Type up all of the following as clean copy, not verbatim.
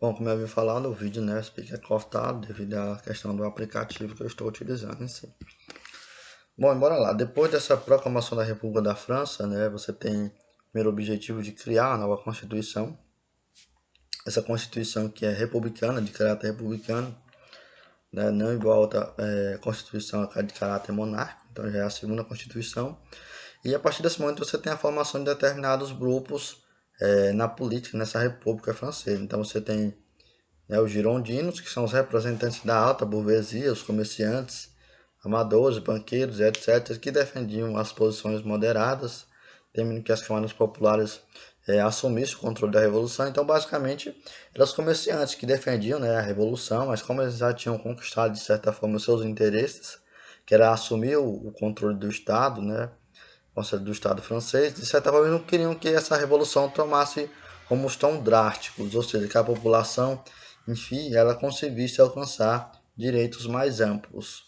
Bom, como eu havia falado, o vídeo, né, fica cortado devido à questão do aplicativo que eu estou utilizando em si. Bom, bora lá. Depois dessa proclamação da República da França, né, você tem o primeiro objetivo de criar uma nova Constituição. Essa Constituição que é republicana, de caráter republicano, né, não igual a outra Constituição de caráter monárquico, então já é a segunda Constituição. E a partir desse momento você tem a formação de determinados grupos na política, nessa República Francesa. Então você tem os girondinos, que são os representantes da alta burguesia, os comerciantes, amadores, banqueiros, etc., que defendiam as posições moderadas, temendo que as camadas populares assumissem o controle da revolução. Então, basicamente, eram os comerciantes que defendiam, né, a revolução, mas como eles já tinham conquistado, de certa forma, os seus interesses, que era assumir o controle do Estado, né, o conselho do Estado francês, de certa forma, eles não queriam que essa revolução tomasse rumos tão drásticos, ou seja, que a população, enfim, ela conseguisse alcançar direitos mais amplos.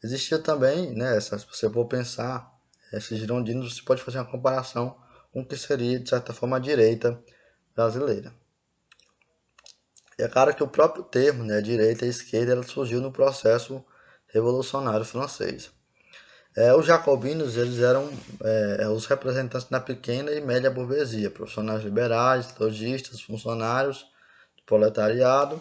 Existia também, né, se você for pensar, esses girondinos, você pode fazer uma comparação com o que seria, de certa forma, a direita brasileira. E é claro que o próprio termo, né, direita e esquerda, ela surgiu no processo revolucionário francês. Os jacobinos, eles eram os representantes da pequena e média burguesia, profissionais liberais, lojistas, funcionários do proletariado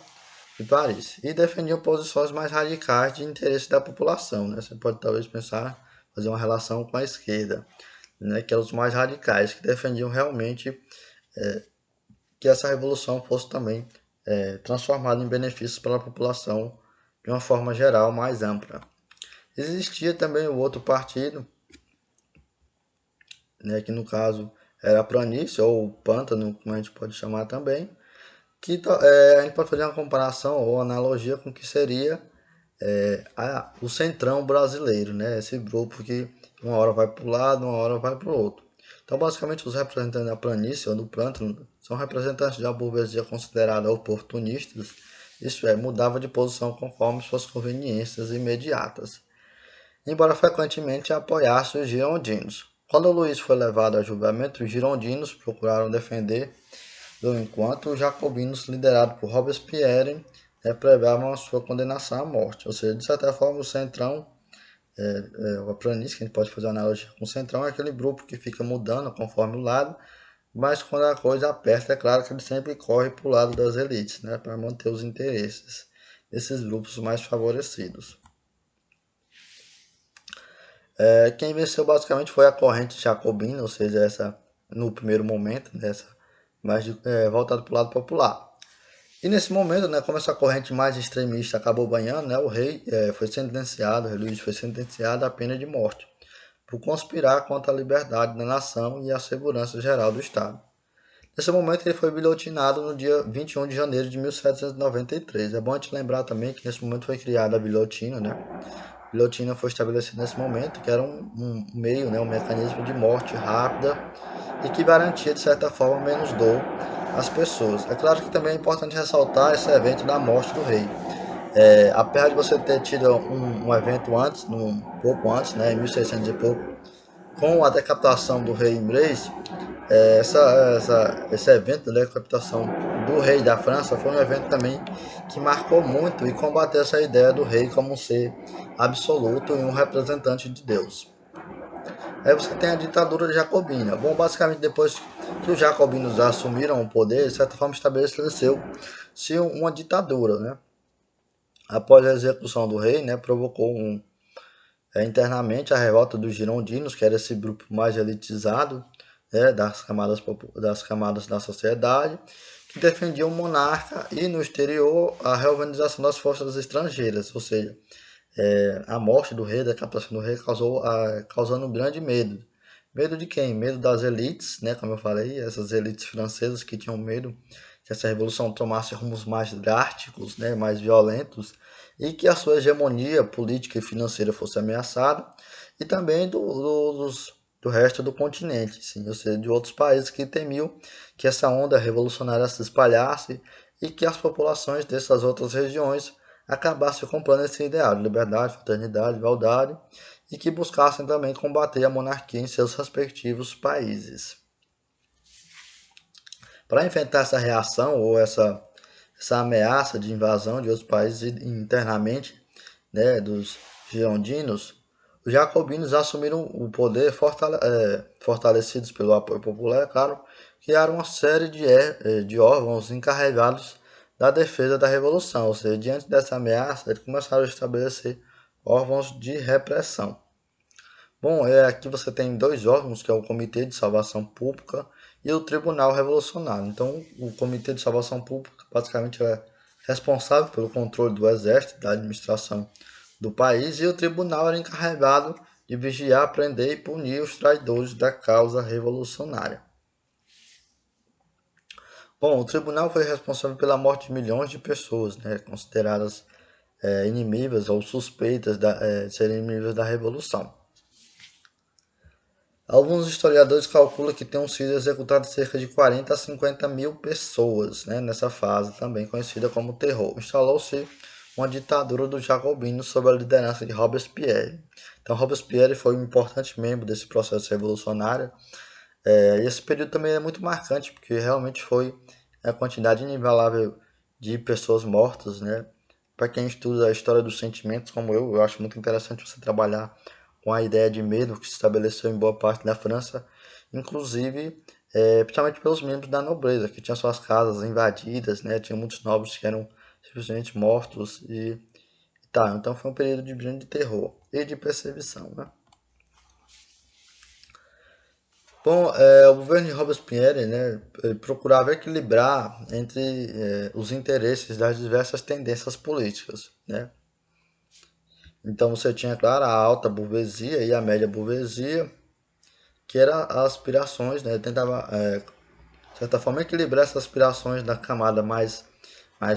de Paris, e defendiam posições mais radicais de interesse da população, né? Você pode talvez pensar, fazer uma relação com a esquerda, né? Que eram os mais radicais, que defendiam realmente que essa revolução fosse também transformada em benefícios para a população de uma forma geral mais ampla. Existia também o outro partido, né, que no caso era a planície ou pântano, como a gente pode chamar também, que a gente pode fazer uma comparação ou analogia com o que seria o centrão brasileiro, né? Esse grupo que uma hora vai para um lado, uma hora vai para o outro. Então, basicamente, os representantes da planície ou do plântano são representantes de uma burguesia considerada oportunistas, isso é, mudava de posição conforme suas conveniências imediatas, embora frequentemente apoiasse os girondinos. Quando Luís foi levado a julgamento, os girondinos procuraram defender, enquanto os jacobinos, liderados por Robespierre, pregavam a sua condenação à morte. Ou seja, de certa forma, o centrão, a planície, que a gente pode fazer uma analogia com o centrão, é aquele grupo que fica mudando conforme o lado, mas quando a coisa aperta, é claro que ele sempre corre para o lado das elites, né, para manter os interesses desses grupos mais favorecidos. Quem venceu basicamente foi a corrente jacobina, ou seja, essa no primeiro momento, dessa mais voltado para o lado popular. E nesse momento, né, como essa corrente mais extremista acabou ganhando, né, o rei foi sentenciado, o rei Luís foi sentenciado à pena de morte por conspirar contra a liberdade da nação e a segurança geral do Estado. Nesse momento ele foi guilhotinado no dia 21 de janeiro de 1793. É bom a gente lembrar também que nesse momento foi criada a guilhotina, né? A guilhotina foi estabelecida nesse momento, que era um meio, né, um mecanismo de morte rápida e que garantia, de certa forma, menos dor às pessoas. É claro que também é importante ressaltar esse evento da morte do rei. Apesar de você ter tido um evento antes, pouco antes, né, em 1600 e pouco, com a decapitação do rei inglês, esse evento da decapitação do rei da França foi um evento também que marcou muito e combateu essa ideia do rei como um ser absoluto e um representante de Deus. Aí você tem a ditadura jacobina. Bom, basicamente depois que os jacobinos assumiram o poder, de certa forma estabeleceu-se uma ditadura, né? Após a execução do rei, né, provocou internamente a revolta dos girondinos, que era esse grupo mais elitizado, né, das camadas da sociedade, que defendiam o monarca, e no exterior a reorganização das forças estrangeiras, ou seja, a morte do rei, a decapitação do rei causando um grande medo. Medo de quem? Medo das elites, né, como eu falei, essas elites francesas que tinham medo que essa revolução tomasse rumos mais drásticos, né, mais violentos, e que a sua hegemonia política e financeira fosse ameaçada, e também do resto do continente, sim, ou seja, de outros países que temiam que essa onda revolucionária se espalhasse e que as populações dessas outras regiões acabassem comprando esse ideal de liberdade, fraternidade, igualdade, e que buscassem também combater a monarquia em seus respectivos países. Para enfrentar essa reação ou essa essa ameaça de invasão de outros países internamente, né, dos girondinos, os jacobinos assumiram o poder fortalecidos pelo apoio popular, é claro, criaram uma série de órgãos encarregados da defesa da revolução, ou seja, diante dessa ameaça, eles começaram a estabelecer órgãos de repressão. Bom, aqui você tem dois órgãos, que é o Comitê de Salvação Pública e o Tribunal Revolucionário. Então, o Comitê de Salvação Pública basicamente é responsável pelo controle do exército, da administração do país, e o tribunal era encarregado de vigiar, prender e punir os traidores da causa revolucionária. Bom, o tribunal foi responsável pela morte de milhões de pessoas, né, consideradas inimigas ou suspeitas de serem inimigas da revolução. Alguns historiadores calculam que tenham sido executadas cerca de 40 a 50 mil pessoas, né, nessa fase, também conhecida como terror. Instalou-se uma ditadura dos jacobinos sob a liderança de Robespierre. Então, Robespierre foi um importante membro desse processo revolucionário. E esse período também é muito marcante, porque realmente foi a quantidade inivelável de pessoas mortas, né? Para quem estuda a história dos sentimentos, como eu acho muito interessante você trabalhar com a ideia de medo que se estabeleceu em boa parte da França, inclusive, principalmente pelos membros da nobreza, que tinham suas casas invadidas, né? Tinha muitos nobres que eram simplesmente mortos e tá. Então foi um período de grande terror e de perseguição, né? Bom, o governo de Robespierre, né, ele procurava equilibrar entre os interesses das diversas tendências políticas, né? Então você tinha, claro, a alta burguesia e a média burguesia, que eram as aspirações, né? Ele tentava, de certa forma, equilibrar essas aspirações da camada mais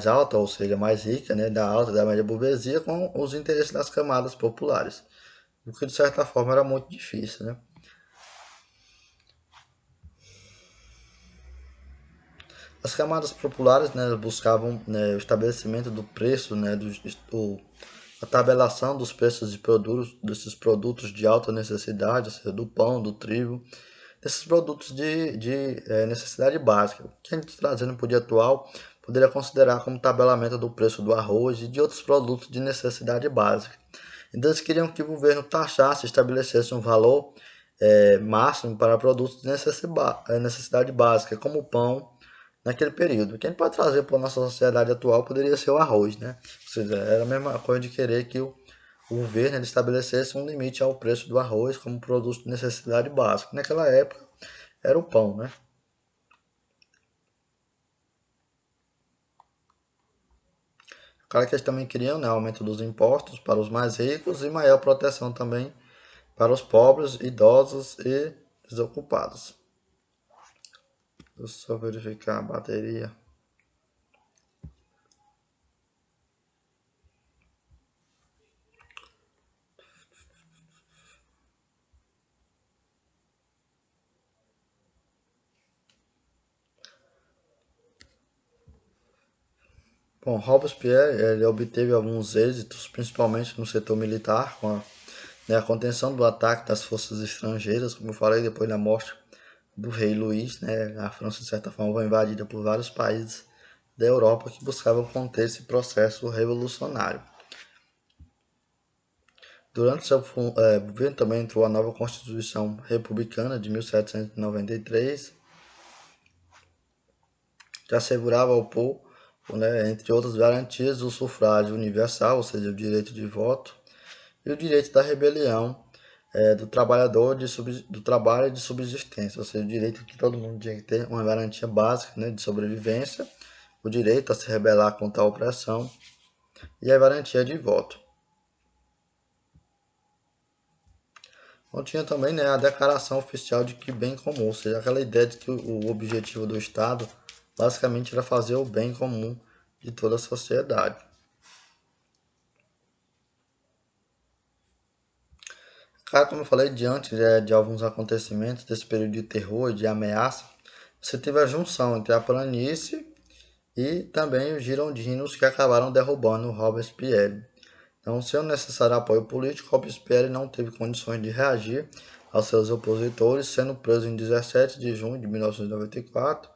alta, ou seja, mais rica, né, da alta e da média burguesia, com os interesses das camadas populares, o que de certa forma era muito difícil, né? As camadas populares, né, buscavam, né, o estabelecimento do preço, né, a tabelação dos preços desses produtos de alta necessidade, ou seja, do pão, do trigo, desses produtos de necessidade básica. O que a gente trazendo para o dia atual poderia considerar como tabelamento do preço do arroz e de outros produtos de necessidade básica. Então eles queriam que o governo taxasse, estabelecesse um valor máximo para produtos de necessidade básica, como o pão, naquele período. O que a gente pode trazer para a nossa sociedade atual poderia ser o arroz, né? Ou seja, era a mesma coisa de querer que o governo ele estabelecesse um limite ao preço do arroz como produto de necessidade básica. Naquela época era o pão, né? Claro que eles também queriam, né, aumento dos impostos para os mais ricos e maior proteção também para os pobres, idosos e desocupados. Deixa eu só verificar a bateria. Bom, Robespierre ele obteve alguns êxitos, principalmente no setor militar, com a contenção do ataque das forças estrangeiras, como eu falei, depois da morte do rei Luís, né, a França, de certa forma, foi invadida por vários países da Europa que buscavam conter esse processo revolucionário. Durante seu governo também entrou a nova Constituição Republicana de 1793, que assegurava ao povo, né, entre outras garantias, o sufrágio universal, ou seja, o direito de voto, e o direito da rebelião do trabalhador do trabalho de subsistência, ou seja, o direito que todo mundo tinha que ter uma garantia básica, né, de sobrevivência, o direito a se rebelar contra a opressão e a garantia de voto. Então tinha também, né, a declaração oficial de que bem comum, ou seja, aquela ideia de que o objetivo do Estado basicamente era fazer o bem comum de toda a sociedade. Claro, como eu falei, diante de alguns acontecimentos desse período de terror e de ameaça, você teve a junção entre a planície e também os girondinos que acabaram derrubando Robespierre. Então, sem o necessário apoio político, Robespierre não teve condições de reagir aos seus opositores, sendo preso em 17 de junho de 1994